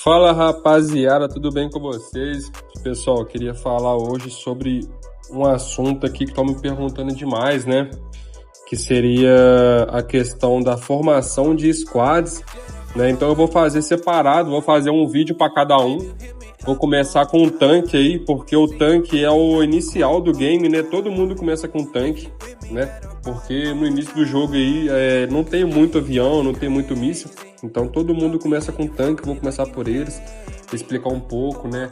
Fala rapaziada, tudo bem com vocês? Pessoal, eu queria falar hoje sobre um assunto aqui que estão me perguntando demais, né? Que seria a questão da formação de squads, né? Então eu vou fazer separado, vou fazer um vídeo para cada um. Vou começar com o tanque aí, porque o tanque é o inicial do game, né? Todo mundo começa com tanque, né? Porque no início do jogo aí não tem muito avião, não tem muito míssil. Então todo mundo começa com tanque, vou começar por eles, explicar um pouco, né?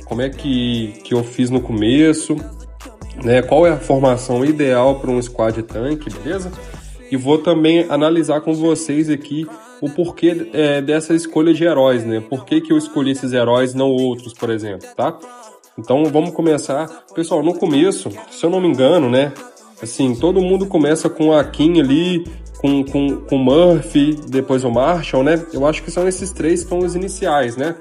Como é que eu fiz no começo, né? Qual é a formação ideal para um squad de tanque, beleza? E vou também analisar com vocês aqui o porquê dessa escolha de heróis, né? Por que eu escolhi esses heróis, não outros, por exemplo, tá? Então vamos começar. Pessoal, no começo, se eu não me engano, né? Assim, todo mundo começa com a Kim ali, com o Murphy, depois o Marshall, né? Eu acho que são esses três que são os iniciais, né?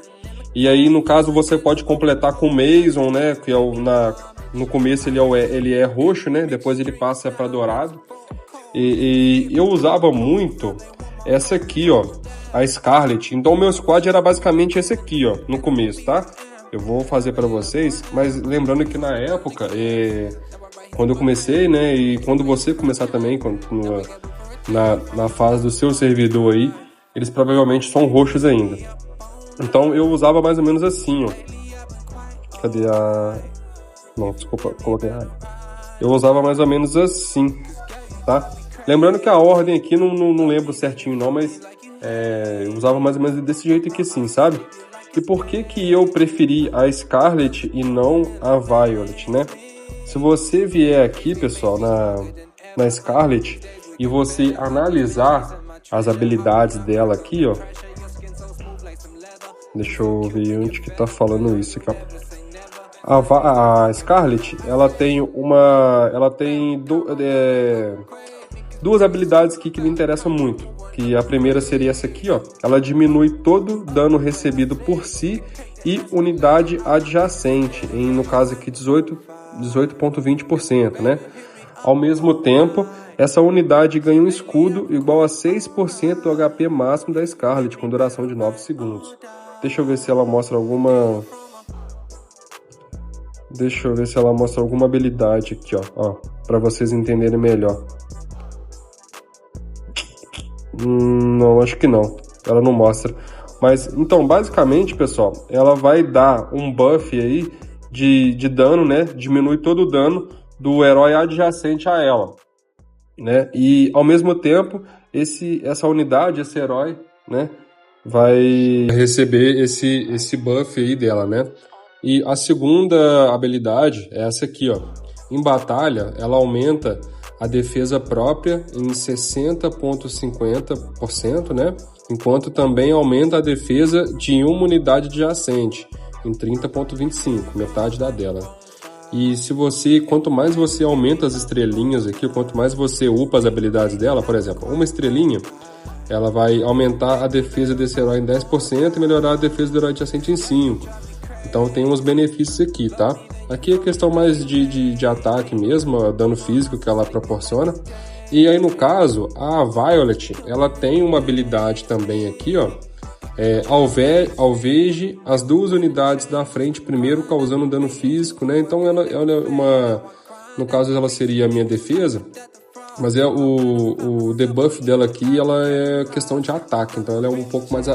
E aí, no caso, você pode completar com o Mason, né? Que no começo ele é roxo, né? Depois ele passa para dourado. E eu usava muito essa aqui, ó, a Scarlet. Então, o meu squad era basicamente esse aqui, ó, no começo, tá? Eu vou fazer para vocês, mas lembrando que na época, quando eu comecei, né? E quando você começar também, na fase do seu servidor aí, eles provavelmente são roxos ainda. Então eu usava mais ou menos assim, ó. Cadê a... Não, desculpa, coloquei errado. Eu usava mais ou menos assim, tá? Lembrando que a ordem aqui, não lembro certinho não, mas eu usava mais ou menos desse jeito aqui sim, sabe? E por que eu preferi a Scarlet e não a Violet, né? Se você vier aqui, pessoal, na Scarlet e você analisar as habilidades dela aqui, ó. Deixa eu ver onde que tá falando isso aqui, ó. A Scarlet, ela tem duas habilidades aqui que me interessam muito. Que a primeira seria essa aqui, ó. Ela diminui todo dano recebido por si e unidade adjacente, no caso aqui 18,20%, né? Ao mesmo tempo, essa unidade ganha um escudo igual a 6% do HP máximo da Scarlet, com duração de 9 segundos. Deixa eu ver se ela mostra alguma... habilidade aqui, ó, para vocês entenderem melhor. Não, acho que não. Ela não mostra. Mas, então, basicamente, pessoal, ela vai dar um buff aí de dano, né? Diminui todo o dano do herói adjacente a ela, né? E, ao mesmo tempo, essa unidade, esse herói, né? Vai receber esse buff aí dela, né? E a segunda habilidade é essa aqui, ó. Em batalha, ela aumenta a defesa própria em 60,50%, né? Enquanto também aumenta a defesa de uma unidade adjacente em 30,25%, metade da dela. E quanto mais você aumenta as estrelinhas aqui, quanto mais você upa as habilidades dela, por exemplo, uma estrelinha, ela vai aumentar a defesa desse herói em 10% e melhorar a defesa do herói adjacente em 5%. Então tem uns benefícios aqui, tá? Aqui é questão mais de ataque mesmo, dano físico que ela proporciona. E aí, no caso, a Violet, ela tem uma habilidade também aqui, ó. Alveje as duas unidades da frente primeiro, causando dano físico, né? Então ela é uma... No caso, ela seria a minha defesa, mas o debuff dela aqui, ela é questão de ataque. Então ela é um pouco mais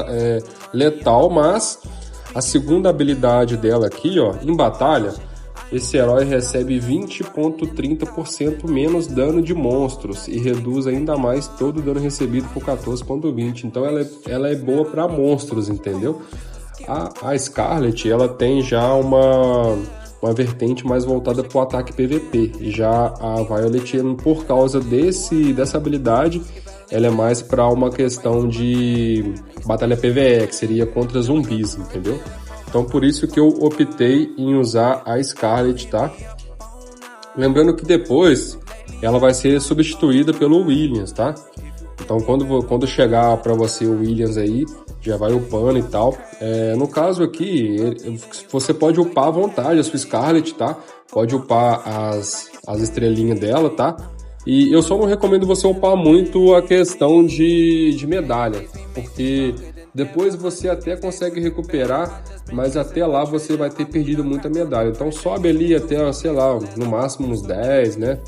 letal, mas... A segunda habilidade dela aqui, ó, em batalha, esse herói recebe 20,30% menos dano de monstros e reduz ainda mais todo o dano recebido por 14,20%. Então ela é boa para monstros, entendeu? A Scarlet, ela tem já uma vertente mais voltada para o ataque PVP. E já a Violet, por causa dessa habilidade, ela é mais para uma questão de batalha PvE, que seria contra zumbis, entendeu? Então, por isso que eu optei em usar a Scarlet, tá? Lembrando que depois ela vai ser substituída pelo Williams, tá? Então, quando chegar para você o Williams aí, já vai upando e tal. No caso aqui, você pode upar à vontade a sua Scarlet, tá? Pode upar as estrelinhas dela, tá? E eu só não recomendo você upar muito a questão de medalha, porque Depois você até consegue recuperar, mas até lá você vai ter perdido muita medalha. Então sobe ali até, sei lá, no máximo uns 10, né?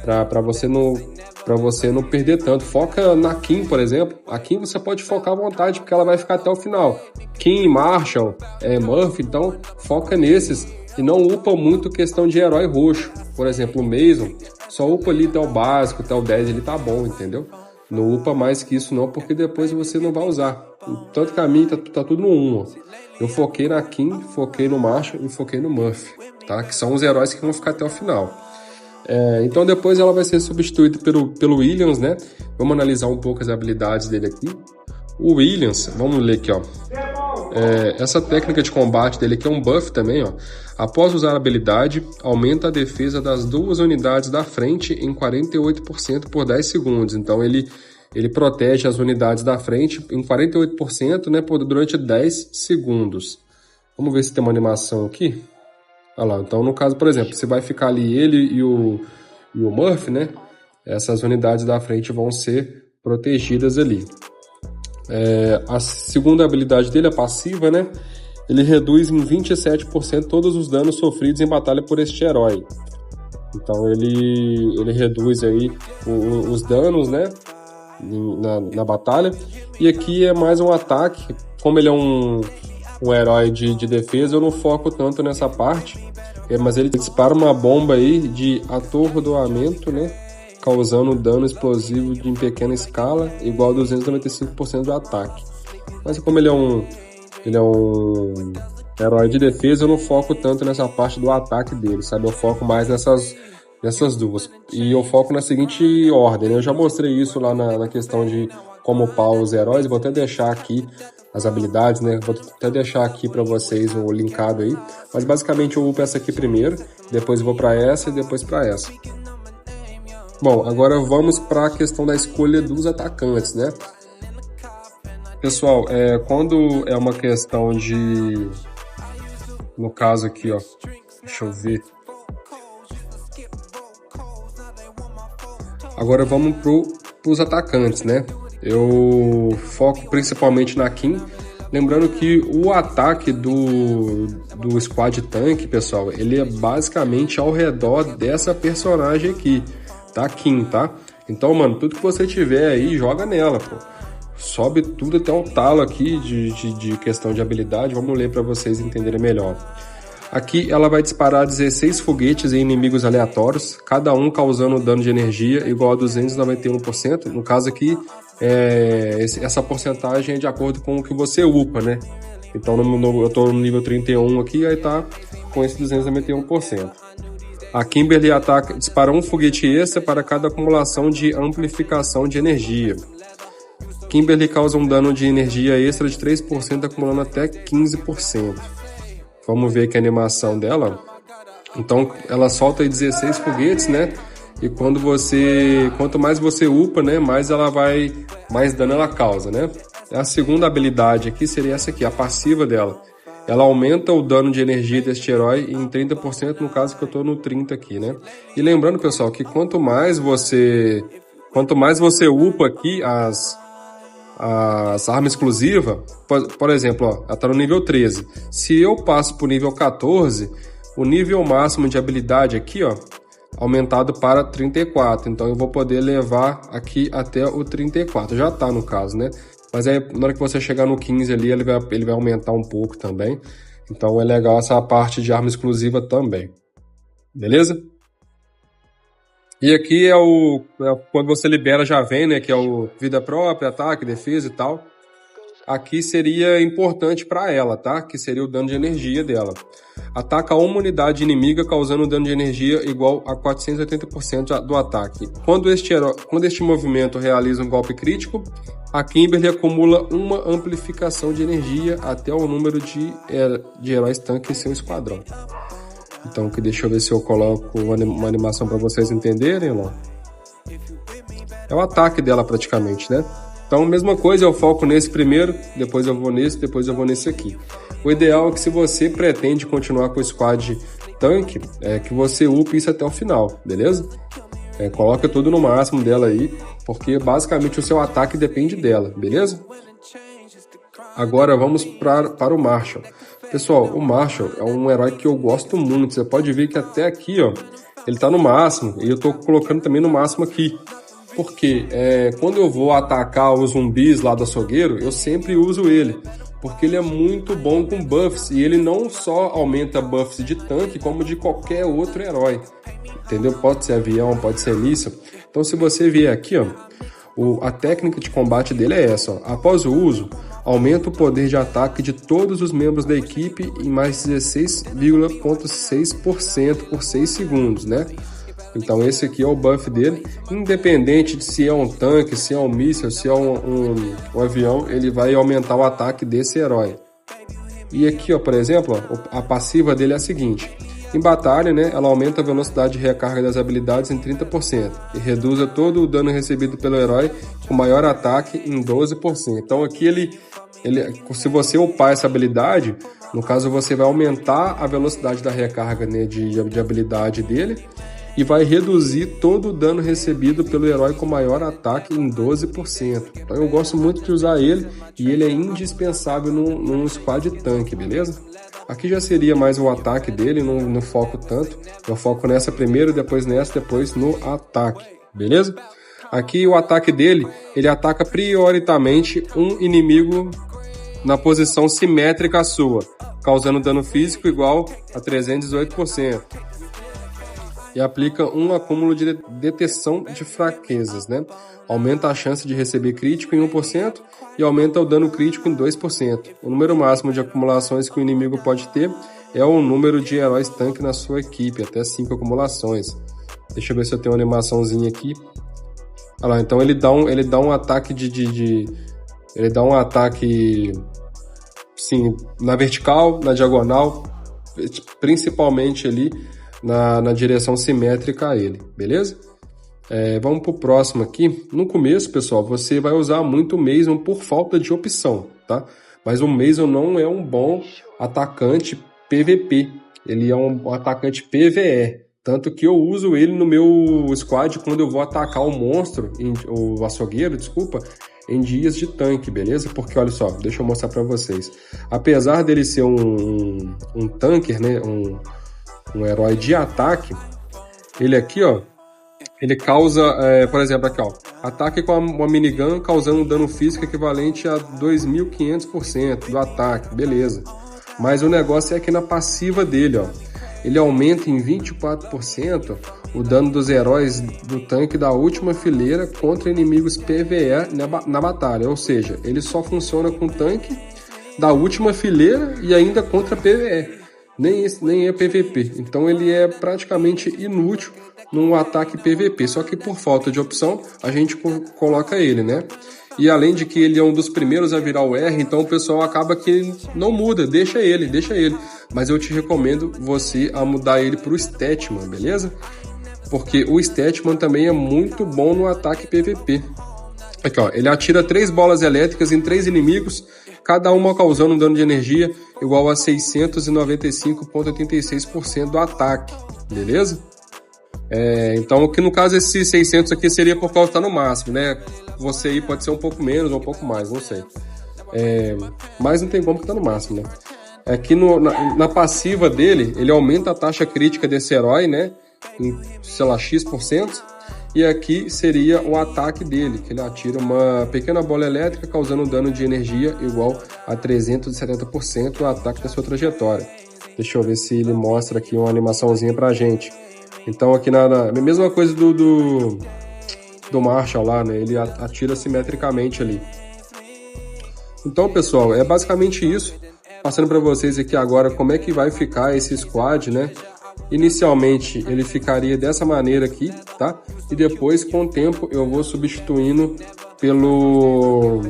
Para você não perder tanto. Foca na Kim, por exemplo. A Kim você pode focar à vontade, porque ela vai ficar até o final. Kim, Marshall, Murphy, então foca nesses. E não upa muito questão de herói roxo. Por exemplo, o Mason, só upa ali até o básico, até o 10, ele tá bom, entendeu? Não upa mais que isso não, porque depois você não vai usar. Tanto que a minha tá tudo no 1, ó. Eu foquei na Kim, foquei no Marshall e foquei no Murphy, tá? Que são os heróis que vão ficar até o final. Então depois ela vai ser substituída pelo Williams, né? Vamos analisar um pouco as habilidades dele aqui. O Williams, vamos ler aqui, ó. Essa técnica de combate dele aqui é um buff também, ó. Após usar a habilidade, aumenta a defesa das duas unidades da frente em 48% por 10 segundos. Então ele protege as unidades da frente em 48%, né, durante 10 segundos. Vamos ver se tem uma animação aqui. Olha lá, então no caso, por exemplo, se vai ficar ali ele e o Murphy, né? Essas unidades da frente vão ser protegidas ali. A segunda habilidade dele, a passiva, né? Ele reduz em 27% todos os danos sofridos em batalha por este herói. Então ele reduz aí os danos, né? Na batalha. E aqui é mais um ataque. Como ele é um herói de defesa, eu não foco tanto nessa parte. Mas ele dispara uma bomba aí de atordoamento, né? Causando dano explosivo em pequena escala, igual a 295% do ataque. Mas como ele é um herói de defesa, eu não foco tanto nessa parte do ataque dele, sabe? Eu foco mais nessas duas. E eu foco na seguinte ordem, né? Eu já mostrei isso lá na questão de como upar os heróis. Vou até deixar aqui as habilidades, né? Vou até deixar aqui para vocês o linkado aí. Mas basicamente eu upo essa aqui primeiro, depois vou para essa e depois para essa. Bom, agora vamos para a questão da escolha dos atacantes, né? Pessoal, quando é uma questão de... No caso aqui, ó, deixa eu ver. Agora vamos para os atacantes, né? Eu foco principalmente na Kim. Lembrando que o ataque do Squad Tank, pessoal, ele é basicamente ao redor dessa personagem aqui. Tá, Kim, tá? Então, mano, tudo que você tiver aí, joga nela, pô. Sobe tudo até o talo aqui de questão de habilidade. Vamos ler para vocês entenderem melhor. Aqui ela vai disparar 16 foguetes em inimigos aleatórios, cada um causando dano de energia igual a 291%. No caso aqui, essa porcentagem é de acordo com o que você upa, né? Então eu tô no nível 31 aqui, aí tá com esse 291%. A Kimberly dispara um foguete extra para cada acumulação de amplificação de energia. Kimberly causa um dano de energia extra de 3%, acumulando até 15%. Vamos ver aqui a animação dela. Então, ela solta aí 16 foguetes, né? E quanto mais você upa, né? Mais dano ela causa, né? A segunda habilidade aqui seria essa aqui, a passiva dela. Ela aumenta o dano de energia deste herói em 30%, no caso que eu tô no 30 aqui, né? E lembrando, pessoal, que quanto mais você upa aqui as armas exclusivas, por exemplo, ó, ela tá no nível 13. Se eu passo pro nível 14, o nível máximo de habilidade aqui, ó, aumentado para 34. Então eu vou poder levar aqui até o 34. Já tá no caso, né? Mas aí, na hora que você chegar no 15 ali, ele vai aumentar um pouco também. Então é legal essa parte de arma exclusiva também. Beleza? E aqui quando você libera já vem, né? Que é o vida própria, ataque, defesa e tal. Aqui seria importante para ela, tá? Que seria o dano de energia dela. Ataca uma unidade inimiga causando dano de energia igual a 480% do ataque. Quando este movimento realiza um golpe crítico, a Kimberly acumula uma amplificação de energia até o número de heróis tanque em seu esquadrão. Então, deixa eu ver se eu coloco uma animação para vocês entenderem, ó. É o ataque dela praticamente, né? Então, mesma coisa, eu foco nesse primeiro, depois eu vou nesse, depois eu vou nesse aqui. O ideal é que se você pretende continuar com o squad tanque, que você upe isso até o final, beleza? Coloca tudo no máximo dela aí, porque basicamente o seu ataque depende dela, beleza? Agora vamos para o Marshall. Pessoal, o Marshall é um herói que eu gosto muito. Você pode ver que até aqui, ó, ele tá no máximo. E eu tô colocando também no máximo aqui. Porque quando eu vou atacar os zumbis lá do açougueiro, eu sempre uso ele. Porque ele é muito bom com buffs. E ele não só aumenta buffs de tanque, como de qualquer outro herói. Entendeu? Pode ser avião, pode ser míssil. Então se você vier aqui, ó, a técnica de combate dele é essa, ó. Após o uso, aumenta o poder de ataque de todos os membros da equipe em mais 16,6% por 6 segundos, né? Então esse aqui é o buff dele. Independente de se é um tanque, se é um míssil, se é um avião, ele vai aumentar o ataque desse herói. E aqui, ó, por exemplo, ó, a passiva dele é a seguinte. Em batalha, né, ela aumenta a velocidade de recarga das habilidades em 30% e reduz todo o dano recebido pelo herói com maior ataque em 12%. Então aqui se você upar essa habilidade, no caso você vai aumentar a velocidade da recarga, né, de habilidade dele e vai reduzir todo o dano recebido pelo herói com maior ataque em 12%. Então eu gosto muito de usar ele e ele é indispensável num squad tanque, beleza? Aqui já seria mais o ataque dele, não foco tanto. Eu foco nessa primeiro, depois nessa, depois no ataque, beleza? Aqui o ataque dele, ele ataca prioritariamente um inimigo na posição simétrica à sua, causando dano físico igual a 318%. E aplica um acúmulo de detecção de fraquezas, né? Aumenta a chance de receber crítico em 1% e aumenta o dano crítico em 2%. O número máximo de acumulações que o inimigo pode ter é o número de heróis tanque na sua equipe, até 5 acumulações. Deixa eu ver se eu tenho uma animaçãozinha aqui. Olha lá, então ele dá um ataque ele dá um ataque, sim, na vertical, na diagonal, principalmente ali na direção simétrica a ele, beleza? Vamos pro próximo aqui. No começo, pessoal, você vai usar muito o Mason por falta de opção, tá? Mas o Mason não é um bom atacante PVP. Ele é um atacante PVE. Tanto que eu uso ele no meu squad quando eu vou atacar o monstro, o açougueiro, desculpa, em dias de tanque, beleza? Porque olha só, deixa eu mostrar para vocês. Apesar dele ser um tanker, né? Um herói de ataque, ele aqui, ó, ele causa, por exemplo, aqui, ó, ataque com uma minigun causando dano físico equivalente a 2.500% do ataque, beleza. Mas o negócio é aqui na passiva dele, ó, ele aumenta em 24% o dano dos heróis do tanque da última fileira contra inimigos PvE na batalha, ou seja, ele só funciona com tanque da última fileira e ainda contra PvE. Nem é PVP, então ele é praticamente inútil num ataque PVP, só que por falta de opção a gente coloca ele, né? E além de que ele é um dos primeiros a virar o R, então o pessoal acaba que não muda, deixa ele. Mas eu te recomendo você a mudar ele para o Statman, beleza? Porque o Statman também é muito bom no ataque PVP. Aqui, ó, ele atira 3 bolas elétricas em 3 inimigos, cada uma causando um dano de energia igual a 695,86% do ataque, beleza? Então aqui no caso esse 600 aqui seria por causa que tá no máximo, né? Você aí pode ser um pouco menos ou um pouco mais, não sei. Mas não tem como que tá no máximo, né? Aqui na passiva dele, ele aumenta a taxa crítica desse herói, né? Em, sei lá, X%. E aqui seria o ataque dele, que ele atira uma pequena bola elétrica causando um dano de energia igual a 370% do ataque da sua trajetória. Deixa eu ver se ele mostra aqui uma animaçãozinha pra gente. Então aqui na mesma coisa do Marshall lá, né? Ele atira simetricamente ali. Então, pessoal, é basicamente isso. Passando para vocês aqui agora como é que vai ficar esse squad, né? Inicialmente ele ficaria dessa maneira aqui, tá? E depois com o tempo eu vou substituindo pelo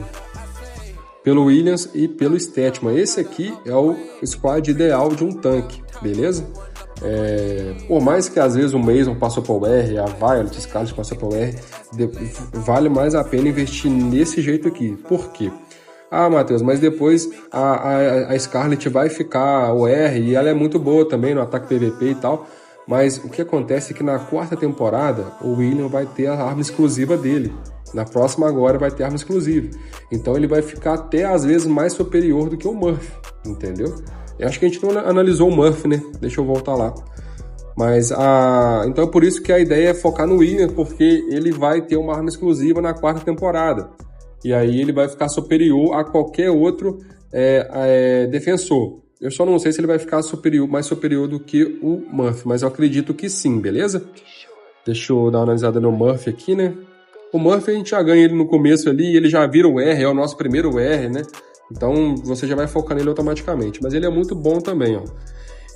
Williams e pelo Statman. Esse aqui é o squad ideal de um tanque, beleza? Por mais que às vezes o Mason passou para o R, a Violet Scarlet passou para o R, vale mais a pena investir nesse jeito aqui. Por quê? Ah, Matheus, mas depois a Scarlet vai ficar o R e ela é muito boa também no ataque PVP e tal. Mas o que acontece é que na 4ª temporada o William vai ter a arma exclusiva dele. Na próxima agora vai ter arma exclusiva. Então ele vai ficar até às vezes mais superior do que o Murphy, entendeu? Eu acho que a gente não analisou o Murphy, né? Deixa eu voltar lá. Mas então é por isso que a ideia é focar no William, porque ele vai ter uma arma exclusiva na 4ª temporada. E aí ele vai ficar superior a qualquer outro defensor. Eu só não sei se ele vai ficar mais superior do que o Murphy, mas eu acredito que sim, beleza? Deixa eu dar uma analisada no Murphy aqui, né? O Murphy a gente já ganha ele no começo ali, ele já vira o R, é o nosso primeiro R, né? Então você já vai focar nele automaticamente. Mas ele é muito bom também, ó.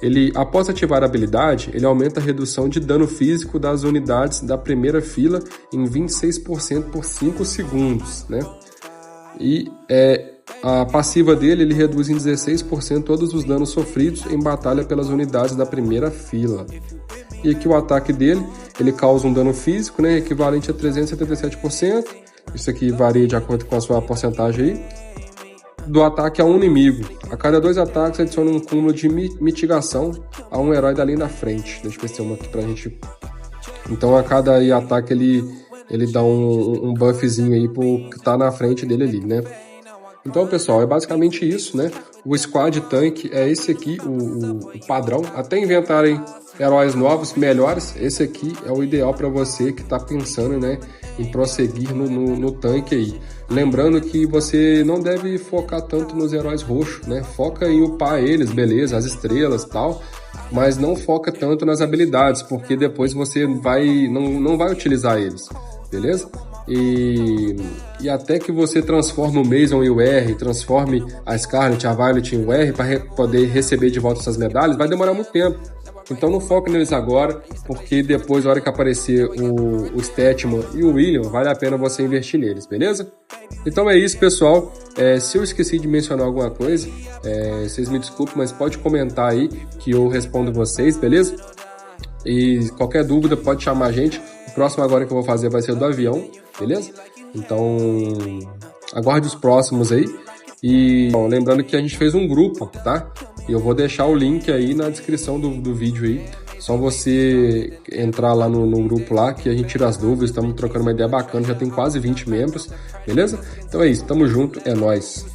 Ele, após ativar a habilidade, ele aumenta a redução de dano físico das unidades da primeira fila em 26% por 5 segundos, né? E a passiva dele, ele reduz em 16% todos os danos sofridos em batalha pelas unidades da primeira fila. E aqui o ataque dele, ele causa um dano físico, né, equivalente a 377%. Isso aqui varia de acordo com a sua porcentagem aí. Do ataque a um inimigo. A cada 2 ataques adiciona um cúmulo de mitigação a um herói da linha da frente. Deixa eu ver se tem uma aqui pra gente. Então a cada ataque ele dá um buffzinho aí pro que tá na frente dele ali, né? Então, pessoal, é basicamente isso, né? O Squad Tank é esse aqui, o padrão. Até inventarem heróis novos, melhores, esse aqui é o ideal para você que está pensando, né, em prosseguir no tanque aí. Lembrando que você não deve focar tanto nos heróis roxos, né? Foca em upar eles, beleza, as estrelas e tal, mas não foca tanto nas habilidades, porque depois você não vai utilizar eles, beleza? E até que você transforme o Mason em o R, transforme a Scarlet, a Violet em o R para poder receber de volta essas medalhas, vai demorar muito tempo. Então não foca neles agora, porque depois, na hora que aparecer o Stetman e o William, vale a pena você investir neles, beleza? Então é isso, pessoal. Se eu esqueci de mencionar alguma coisa, vocês me desculpem, mas pode comentar aí que eu respondo vocês, beleza? E qualquer dúvida pode chamar a gente. O próximo agora que eu vou fazer vai ser o do avião, beleza? Então aguarde os próximos aí. E bom, lembrando que a gente fez um grupo, tá? E eu vou deixar o link aí na descrição do vídeo aí. Só você entrar lá no grupo lá que a gente tira as dúvidas. Estamos trocando uma ideia bacana, já tem quase 20 membros, beleza? Então é isso, tamo junto, é nóis!